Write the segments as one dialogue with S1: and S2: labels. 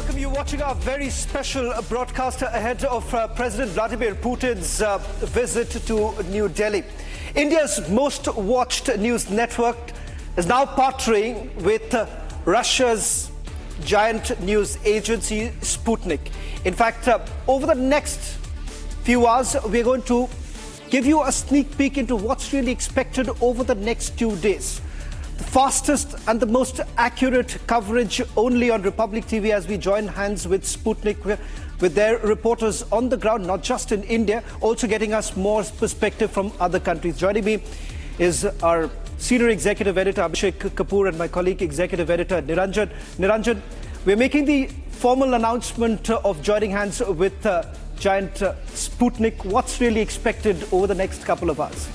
S1: welcome you watching our very special broadcast ahead of President Vladimir Putin's visit to New Delhi. India's most watched news network is now partnering with Russia's giant news agency Sputnik. In fact, over the next few hours, we're going to give you a sneak peek into what's really expected over the next 2 days. The fastest and the most accurate coverage only on Republic TV as we join hands with Sputnik with their reporters on the ground, not just in India, also getting us more perspective from other countries. Joining me is our senior executive editor Abhishek Kapoor and my colleague executive editor Niranjan. Niranjan, we're making the formal announcement of joining hands with giant Sputnik. What's really expected over the next couple of hours?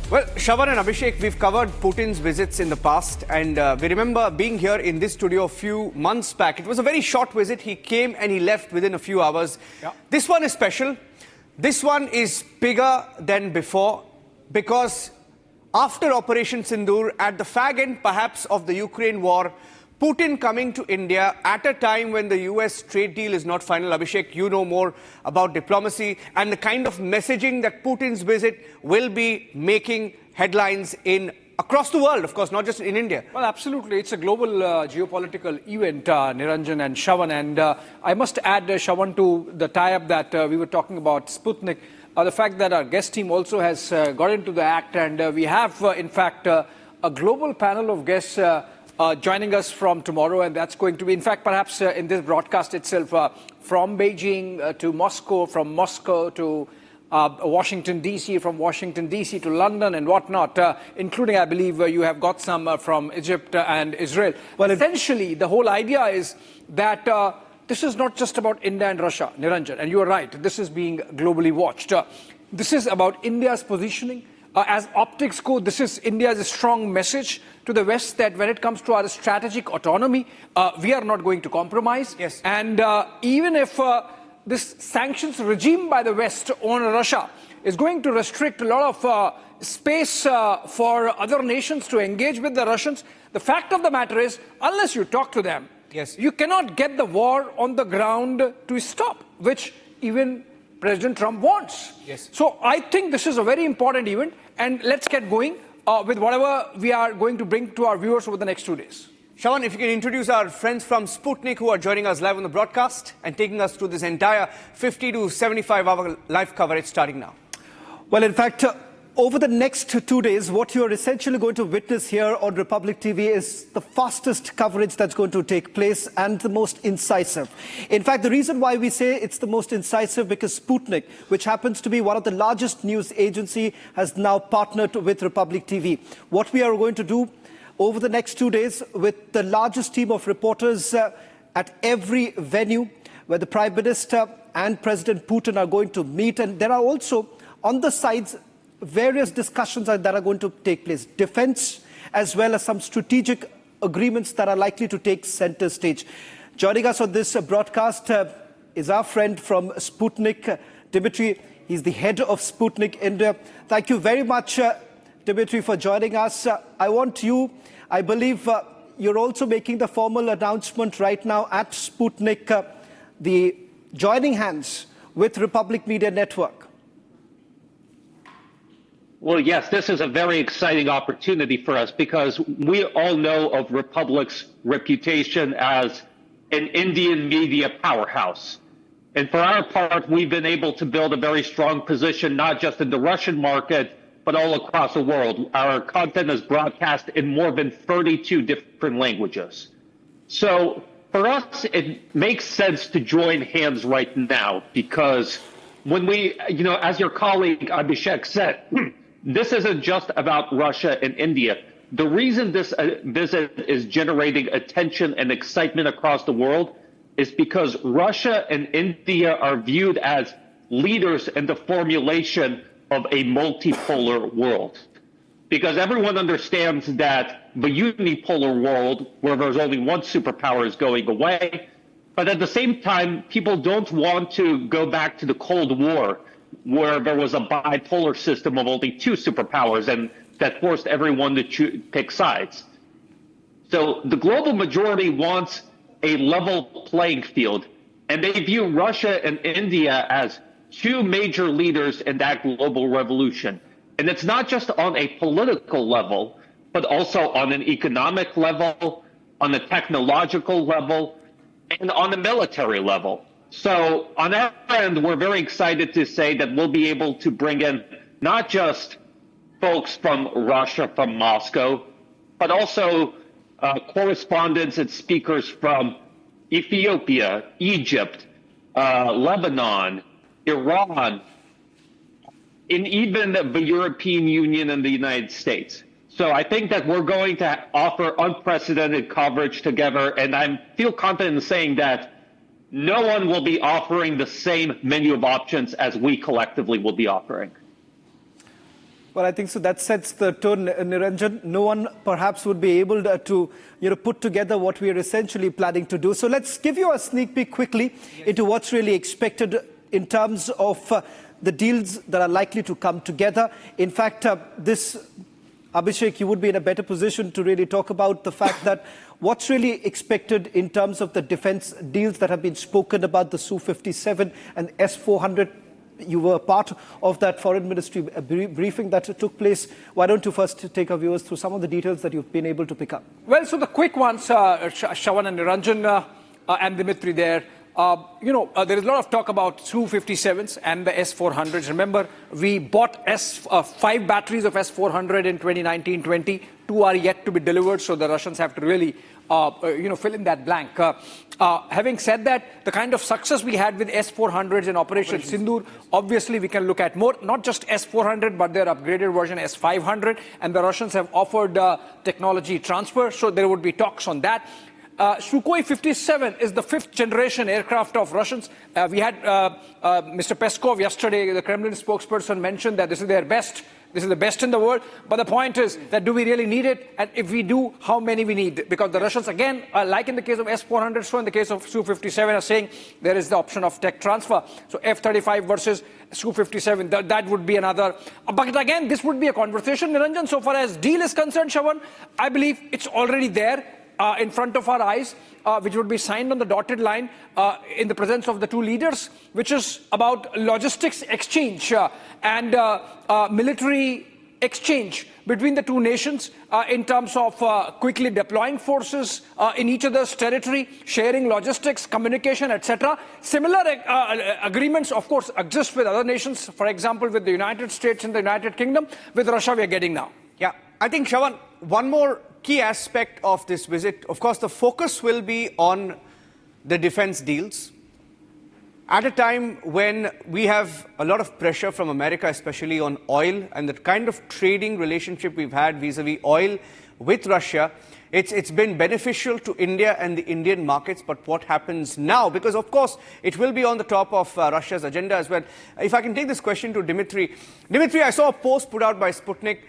S2: Well, Shravan and Abhishek, we've covered Putin's visits in the past, and we remember being here in this studio a few months back. It was a very short visit. He came and he left within a few hours. Yeah. This one is special. This one is bigger than before because after Operation Sindoor, at the fag end perhaps of the Ukraine war, Putin coming to India at a time when the US trade deal is not final. Abhishek, you know more about diplomacy and the kind of messaging that Putin's visit will be making headlines in across the world, of course, not just in India.
S3: Well, absolutely. It's a global geopolitical event, Niranjan and Shravan. And I must add, Shravan, to the tie-up that we were talking about Sputnik, the fact that our guest team also has got into the act. And we have, in fact, a global panel of guests joining us from tomorrow, and that's going to be, in fact, perhaps in this broadcast itself, from Beijing to Moscow, from Moscow to Washington, D.C., from Washington, D.C. to London and whatnot, including, I believe, you have got some from Egypt and Israel. Well, essentially, the whole idea is that this is not just about India and Russia, Niranjan, and you are right, this is being globally watched. This is about India's positioning. As optics go, this is India's strong message to the West that when it comes to our strategic autonomy, we are not going to compromise.
S2: Yes.
S3: And even if this sanctions regime by the West on Russia is going to restrict a lot of space for other nations to engage with the Russians, the fact of the matter is, unless you talk to them,
S2: yes,
S3: you cannot get the war on the ground to stop, which even President Trump wants.
S2: Yes.
S3: So I think this is a very important event, and let's get going with whatever we are going to bring to our viewers over the next 2 days.
S2: Shravan, if you can introduce our friends from Sputnik who are joining us live on the broadcast and taking us through this entire 50 to 75-hour live coverage starting now.
S1: Well, in fact, over the next 2 days, what you're essentially going to witness here on Republic TV is the fastest coverage that's going to take place and the most incisive. In fact, the reason why we say it's the most incisive because Sputnik, which happens to be one of the largest news agency, has now partnered with Republic TV. What we are going to do over the next 2 days with the largest team of reporters at every venue where the Prime Minister and President Putin are going to meet, and there are also on the sides various discussions that are going to take place, defense as well as some strategic agreements that are likely to take center stage. Joining us on this broadcast is our friend from Sputnik, Dimitri. He's the head of Sputnik India. Thank you very much, Dimitri, for joining us. I believe you're also making the formal announcement right now at Sputnik, the joining hands with Republic Media Network.
S4: Well, yes, this is a very exciting opportunity for us because we all know of Republic's reputation as an Indian media powerhouse. And for our part, we've been able to build a very strong position, not just in the Russian market, but all across the world. Our content is broadcast in more than 32 different languages. So for us, it makes sense to join hands right now because when we, as your colleague Abhishek said, this isn't just about Russia and India. The reason this visit is generating attention and excitement across the world is because Russia and India are viewed as leaders in the formulation of a multipolar world. Because everyone understands that the unipolar world, where there's only one superpower, is going away. But at the same time, people don't want to go back to the Cold War, where there was a bipolar system of only two superpowers and that forced everyone to pick sides. So the global majority wants a level playing field. And they view Russia and India as two major leaders in that global revolution. And it's not just on a political level, but also on an economic level, on a technological level, and on a military level. So on our end, we're very excited to say that we'll be able to bring in not just folks from Russia, from Moscow, but also correspondents and speakers from Ethiopia, Egypt, Lebanon, Iran, and even the European Union and the United States. So I think that we're going to offer unprecedented coverage together, and I feel confident in saying that no one will be offering the same menu of options as we collectively will be offering.
S1: Well, I think so. That sets the tone, Niranjan. No one perhaps would be able to put together what we are essentially planning to do. So let's give you a sneak peek quickly into what's really expected in terms of the deals that are likely to come together. In fact, Abhishek, you would be in a better position to really talk about the fact that what's really expected in terms of the defense deals that have been spoken about, the Su-57 and S-400. You were part of that foreign ministry briefing that took place. Why don't you first take our viewers through some of the details that you've been able to pick up?
S3: Well, so the quick ones, Shravan and Niranjan and Dimitri there. There is a lot of talk about Su-57s and the S-400s. Remember, we bought 5 batteries of S-400 in 2019-20. 2 are yet to be delivered, so the Russians have to really, fill in that blank. Having said that, the kind of success we had with S-400s in Operation Sindoor, obviously we can look at more, not just S-400, but their upgraded version S-500, and the Russians have offered technology transfer, so there would be talks on that. Sukhoi 57 is the 5th generation aircraft of Russians. We had Mr. Peskov yesterday, the Kremlin spokesperson, mentioned that this is their best. This is the best in the world. But the point is that do we really need it? And if we do, how many we need? Because the Russians, again, like in the case of S-400, so in the case of Su-57, are saying there is the option of tech transfer. So F-35 versus Su-57, that would be another. But again, this would be a conversation, Niranjan. So far as deal is concerned, Shravan, I believe it's already there. In front of our eyes, which would be signed on the dotted line in the presence of the 2 leaders, which is about logistics exchange and military exchange between the 2 nations in terms of quickly deploying forces in each other's territory, sharing logistics, communication, etc. Similar agreements, of course, exist with other nations, for example, with the United States and the United Kingdom. With Russia, we are getting now.
S2: Yeah, I think, Shravan, one more key aspect of this visit, of course, the focus will be on the defense deals. At a time when we have a lot of pressure from America, especially on oil, and the kind of trading relationship we've had vis-a-vis oil with Russia, it's been beneficial to India and the Indian markets. But what happens now? Because, of course, it will be on the top of Russia's agenda as well. If I can take this question to Dimitri. Dimitri, I saw a post put out by Sputnik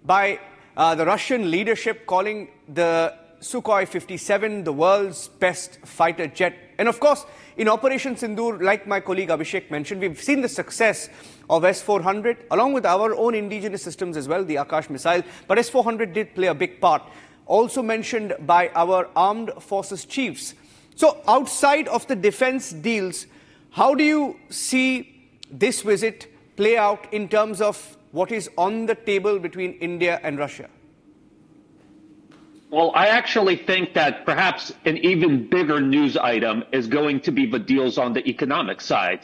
S2: by the Russian leadership calling the Sukhoi 57 the world's best fighter jet. And of course, in Operation Sindoor, like my colleague Abhishek mentioned, we've seen the success of S-400, along with our own indigenous systems as well, the Akash missile. But S-400 did play a big part, also mentioned by our armed forces chiefs. So outside of the defense deals, how do you see this visit play out in terms of what is on the table between India and Russia?
S4: Well, I actually think that perhaps an even bigger news item is going to be the deals on the economic side.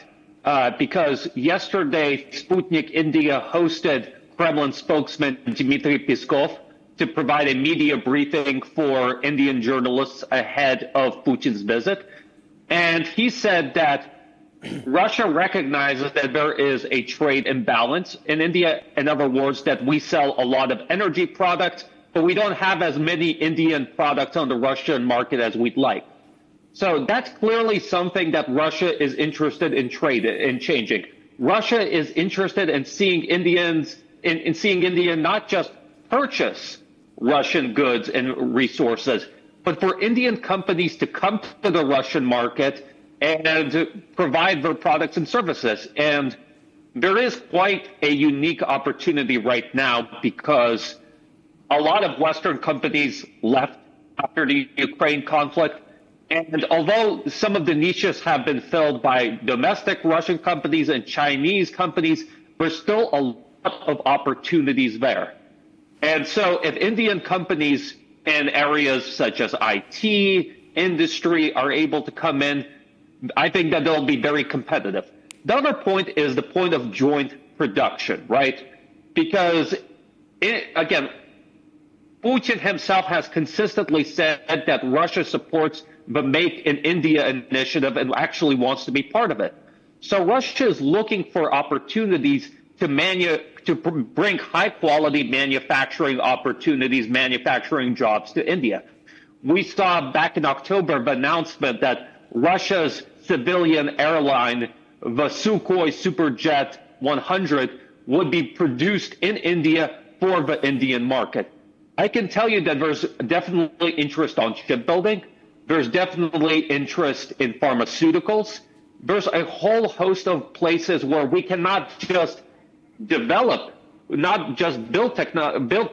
S4: Because yesterday, Sputnik India hosted Kremlin spokesman Dimitri Peskov to provide a media briefing for Indian journalists ahead of Putin's visit. And he said that Russia recognizes that there is a trade imbalance in India. In other words, that we sell a lot of energy products, but we don't have as many Indian products on the Russian market as we'd like. So that's clearly something that Russia is interested in changing. Russia is interested in seeing seeing India not just purchase Russian goods and resources, but for Indian companies to come to the Russian market and provide their products and services. And there is quite a unique opportunity right now because a lot of Western companies left after the Ukraine conflict. And although some of the niches have been filled by domestic Russian companies and Chinese companies, there's still a lot of opportunities there. And so if Indian companies in areas such as IT, industry are able to come in, I think that they'll be very competitive. The other point is the point of joint production, right? Because, again, Putin himself has consistently said that Russia supports the Make in India initiative and actually wants to be part of it. So Russia is looking for opportunities to bring high-quality manufacturing opportunities, manufacturing jobs to India. We saw back in October the announcement that Russia's civilian airline, the Sukhoi Superjet 100, would be produced in India for the Indian market. I can tell you that there's definitely interest on shipbuilding. There's definitely interest in pharmaceuticals. There's a whole host of places where we cannot just develop, not just build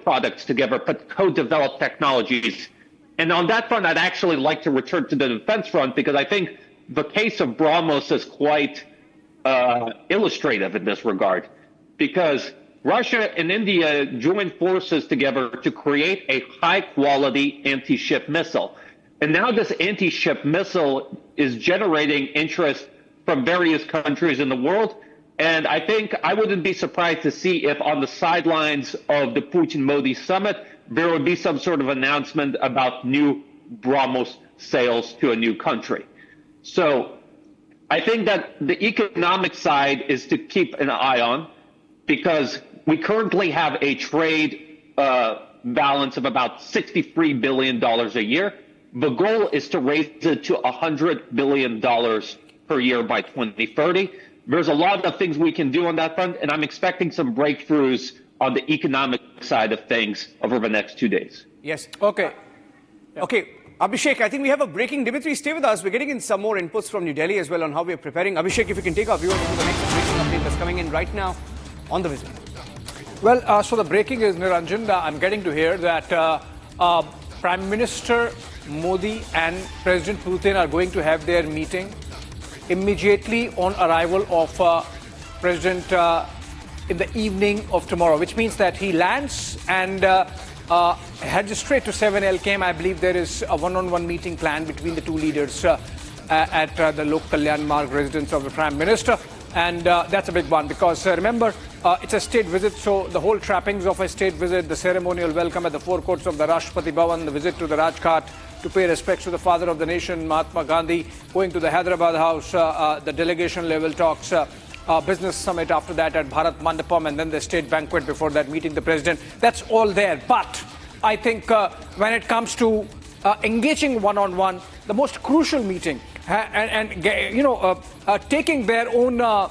S4: products together, but co-develop technologies. And on that front, I'd actually like to return to the defense front, because I think the case of BrahMos is quite illustrative in this regard, because Russia and India joined forces together to create a high-quality anti-ship missile. And now this anti-ship missile is generating interest from various countries in the world. And I think I wouldn't be surprised to see if on the sidelines of the Putin-Modi summit, there would be some sort of announcement about new BrahMos sales to a new country. So I think that the economic side is to keep an eye on, because we currently have a trade balance of about $63 billion a year. The goal is to raise it to $100 billion per year by 2030. There's a lot of things we can do on that front, and I'm expecting some breakthroughs on the economic side of things over the next 2 days.
S2: Yes. Okay. Okay. Abhishek, I think we have a breaking. Dimitri, stay with us. We're getting in some more inputs from New Delhi as well on how we're preparing. Abhishek, if you can take our viewers to the next breaking update that's coming in right now on the visit.
S3: Well, so the breaking is, Niranjan, I'm getting to hear that Prime Minister Modi and President Putin are going to have their meeting immediately on arrival of President in the evening of tomorrow, which means that he lands and heads straight to 7 LKM. I believe there is a one-on-one meeting planned between the two leaders at the Lok Kalyan Marg residence of the Prime Minister. And that's a big one, because remember, it's a state visit, so the whole trappings of a state visit, the ceremonial welcome at the forecourts of the Rashtrapati Bhavan, the visit to the Rajghat to pay respects to the father of the nation, Mahatma Gandhi, going to the Hyderabad House, the delegation level talks, business summit after that at Bharat Mandapam, and then the state banquet before that, meeting the president. That's all there. But I think when it comes to engaging one-on-one, the most crucial meeting, taking their own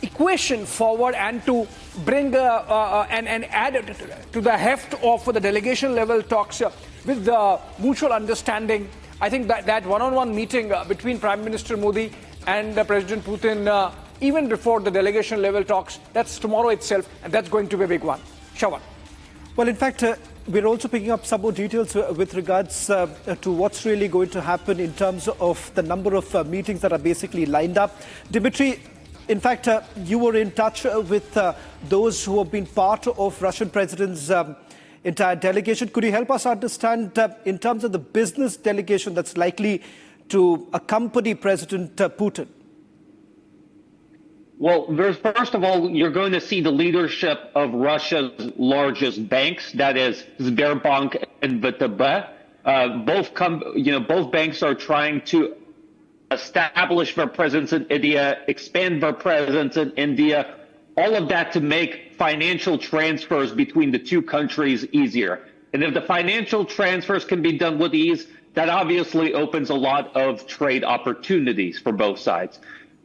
S3: equation forward and to bring and add to the heft of the delegation level talks with the mutual understanding. I think that one-on-one meeting between Prime Minister Modi and President Putin, even before the delegation level talks, that's tomorrow itself, and that's going to be a big one. Shawan.
S1: Well, in fact, we're also picking up some more details with regards to what's really going to happen in terms of the number of meetings that are basically lined up. Dimitri, in fact, you were in touch with those who have been part of Russian President's entire delegation. Could you help us understand in terms of the business delegation that's likely to accompany President Putin?
S4: Well, first of all, you're going to see the leadership of Russia's largest banks, that is Sberbank and VTB. Both banks are trying to establish their presence in India, expand their presence in India, all of that to make financial transfers between the two countries easier. And if the financial transfers can be done with ease, that obviously opens a lot of trade opportunities for both sides.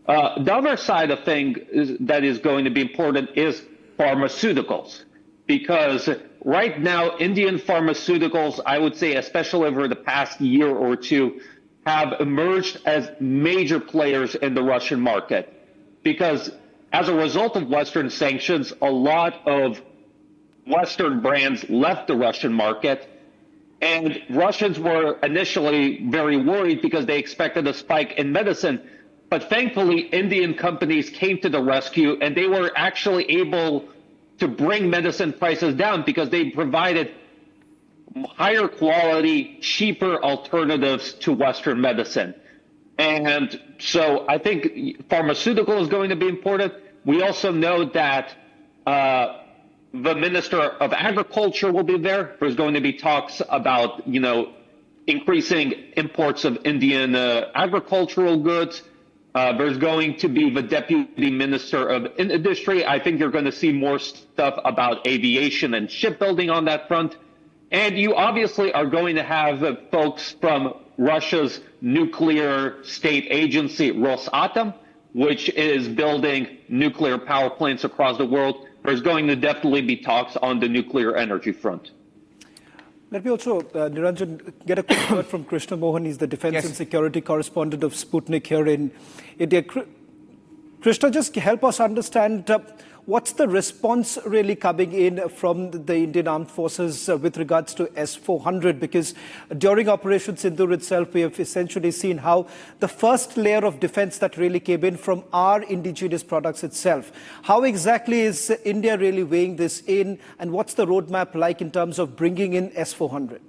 S4: The other side of things that is going to be important is pharmaceuticals, because right now Indian pharmaceuticals, I would say, especially over the past year or two, have emerged as major players in the Russian market, because as a result of Western sanctions, a lot of Western brands left the Russian market. And Russians were initially very worried because they expected a spike in medicine. But thankfully, Indian companies came to the rescue, and they were actually able to bring medicine prices down because they provided higher quality, cheaper alternatives to Western medicine. And so I think pharmaceutical is going to be important. We also know that the Minister of Agriculture will be there. There's going to be talks about, increasing imports of Indian agricultural goods. There's going to be the Deputy Minister of Industry. I think you're going to see more stuff about aviation and shipbuilding on that front. And you obviously are going to have folks from Russia's nuclear state agency, Rosatom, which is building nuclear power plants across the world. There's going to definitely be talks on the nuclear energy front.
S1: Let me also, Niranjan, get a quick word from Krishna Mohan. He's the defense and security correspondent of Sputnik here in India. Krishna, just help us understand what's the response really coming in from the Indian Armed Forces with regards to S-400? Because during Operation Sindoor itself, we have essentially seen how the first layer of defense that really came in from our indigenous products itself. How exactly is India really weighing this in, and what's the roadmap like in terms of bringing in S-400?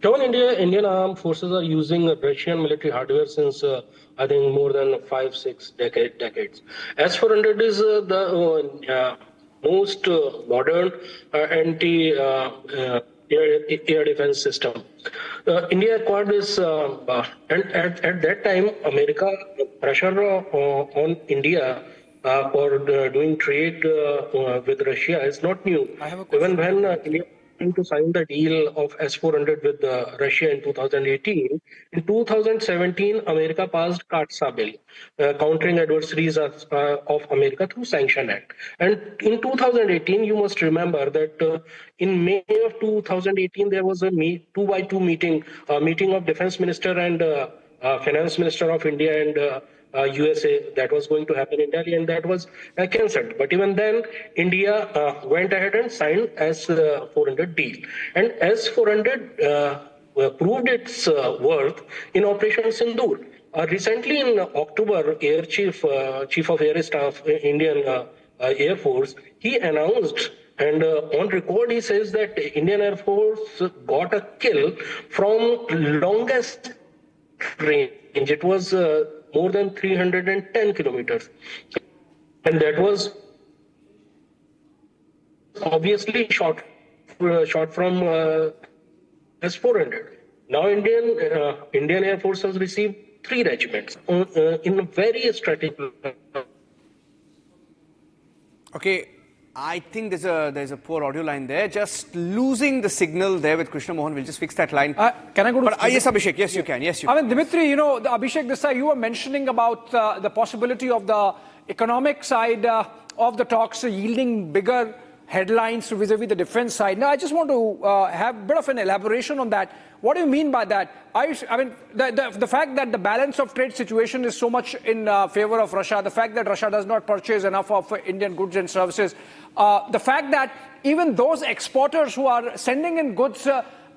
S5: Indian armed forces are using Russian military hardware since, I think, more than 5-6 decades. S-400 is the most modern anti-air defense system. India acquired this, and at that time, America pressure on India for doing trade with Russia is not new. Even when India to sign the deal of S-400 with Russia in 2018. In 2017, America passed CAATSA bill, countering adversaries of America through Sanction Act. And in 2018, you must remember that in May of 2018, there was a 2x2 meeting of Defense Minister and Finance Minister of India and USA that was going to happen in Delhi, and that was cancelled. But even then, India went ahead and signed S-400 deal. And S-400 proved its worth in Operation Sindoor. Recently in October, Air Chief of Air Staff, Indian Air Force, he announced, and on record he says that Indian Air Force got a kill from longest range. It was more than 310 kilometers. And that was obviously shot from S-400. Now Indian Air Force has received 3 regiments in a very strategic.
S2: Okay, I think there's a poor audio line there. Just losing the signal there with Krishna Mohan. We'll just fix that line.
S3: Can I go to...
S2: yes, Abhishek. Yes, you can. Yes, you can.
S3: I mean, Dimitri, Abhishek Desai, you were mentioning about the possibility of the economic side of the talks yielding bigger headlines vis-a-vis the defense side. Now, I just want to have a bit of an elaboration on that. What do you mean by that? I mean, the fact that the balance of trade situation is so much in favor of Russia, the fact that Russia does not purchase enough of Indian goods and services, the fact that even those exporters who are sending in goods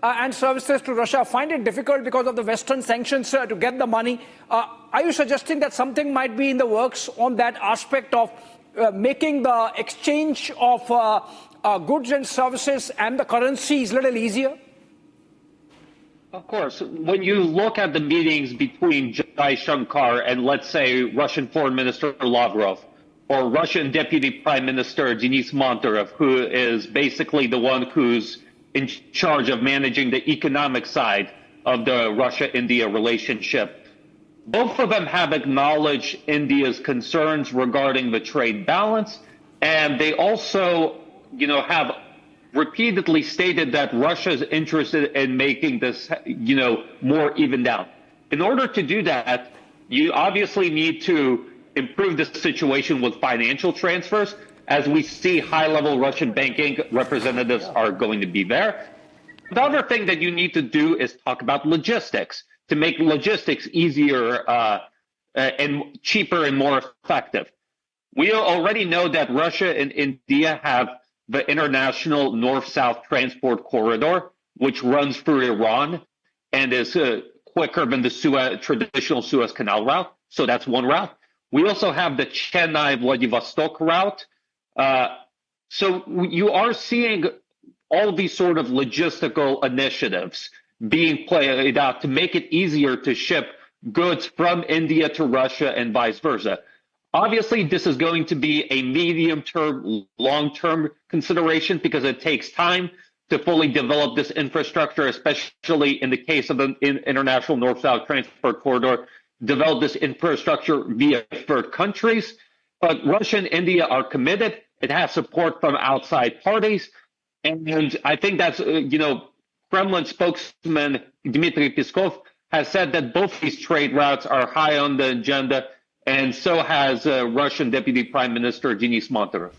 S3: and services to Russia find it difficult because of the Western sanctions to get the money. Are you suggesting that something might be in the works on that aspect of making the exchange of goods and services and the currencies a little easier?
S4: Of course. When you look at the meetings between Jai Shankar and, let's say, Russian Foreign Minister Lavrov, or Russian Deputy Prime Minister Denis Monterov, who is basically the one who's in charge of managing the economic side of the Russia-India relationship, both of them have acknowledged India's concerns regarding the trade balance, and they also, have repeatedly stated that Russia is interested in making this, more evened out. In order to do that, you obviously need to improve the situation with financial transfers. As we see, high-level Russian banking representatives are going to be there. The other thing that you need to do is talk about logistics, to make logistics easier and cheaper and more effective. We already know that Russia and India have the international north-south transport corridor. which runs through Iran and is quicker than the traditional Suez Canal route. So that's one route. We also have the Chennai-Vladivostok route. So you are seeing all these sort of logistical initiatives being played out to make it easier to ship goods from India to Russia and vice versa. Obviously, this is going to be a medium-term, long-term consideration because it takes time to fully develop this infrastructure, especially in the case of the international north-south transport corridor, develop this infrastructure via third countries. But Russia and India are committed. It has support from outside parties. And I think that's, Kremlin spokesman Dmitry Peskov has said that both these trade routes are high on the agenda, and so has Russian Deputy Prime Minister Denis Monterev.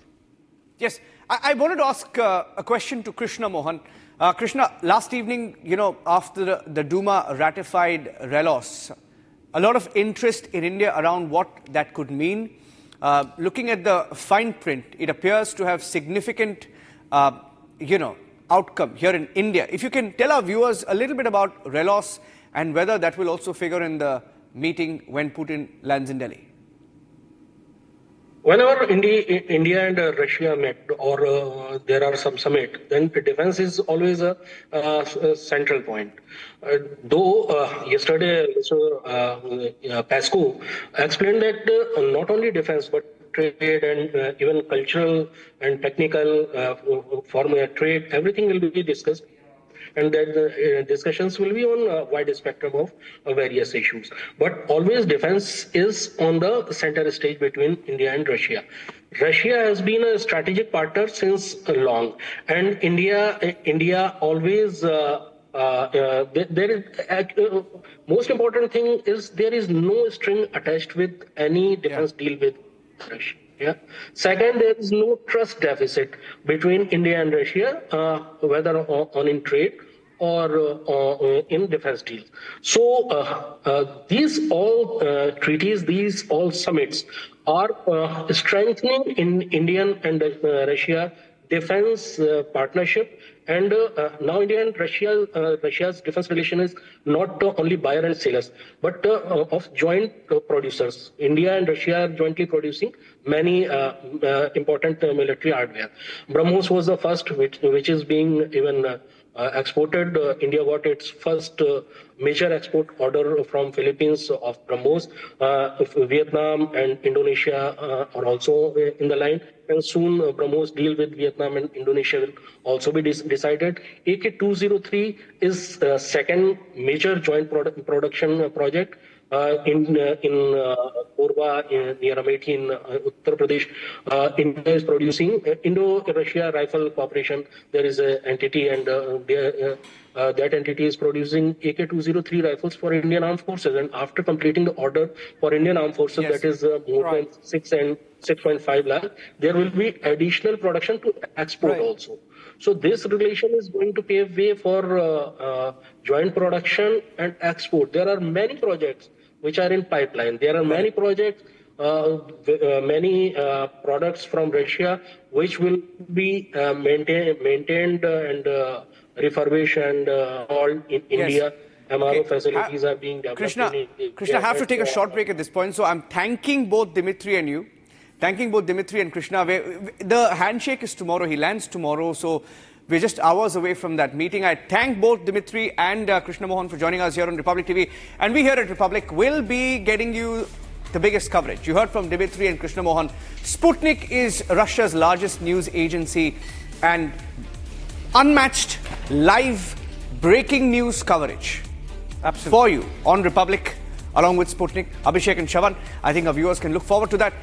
S2: Yes, I wanted to ask a question to Krishna Mohan. Krishna, last evening, after the Duma ratified RELOS, a lot of interest in India around what that could mean. Looking at the fine print, it appears to have significant, outcome here in India. If you can tell our viewers a little bit about RELOS and whether that will also figure in the meeting when Putin lands in Delhi.
S5: Whenever India and Russia met, or there are some summit, then defense is always a central point. Though yesterday, Pasco explained that not only defense but trade and even cultural and technical trade, everything will be discussed. And that the discussions will be on a wide spectrum of various issues. But always defense is on the center stage between India and Russia. Russia has been a strategic partner since long, and India always. Most important thing is there is no string attached with any defense deal with Russia. Yeah. Second, there is no trust deficit between India and Russia, whether on in trade or in defense deals. So these all treaties, these all summits are strengthening in Indian and Russia defense partnership. And now India and Russia's defense relation is not only buyer and sellers, but of joint producers. India and Russia are jointly producing many important military hardware. BrahMos was the first, which is being even exported. India got its first major export order from Philippines of BrahMos. Vietnam and Indonesia are also in the line. And soon BrahMos deal with Vietnam and Indonesia will also be decided. AK-203 is the second major joint production project in Korba near Amethi in Uttar Pradesh. India is producing Indo-Russia Rifle Corporation. There is an entity, and that entity is producing AK-203 rifles for Indian Armed Forces. And after completing the order for Indian Armed Forces, that is more than 6 and 6.5 lakh, there will be additional production to export also. So this relation is going to pave way for joint production and export. There are many projects which are in pipeline. There are many projects, many products from Russia which will be maintained and refurbished and all in India. MRO facilities are being developed.
S2: Krishna, I have to take a short break at this point. So I'm thanking both Dimitri and you. Thanking both Dimitri and Krishna. The handshake is tomorrow. He lands tomorrow. So we're just hours away from that meeting. I thank both Dimitri and Krishna Mohan for joining us here on Republic TV. And we here at Republic will be getting you the biggest coverage. You heard from Dimitri and Krishna Mohan. Sputnik is Russia's largest news agency, and unmatched live breaking news coverage for you on Republic along with Sputnik. Abhishek and Shavan, I think our viewers can look forward to that.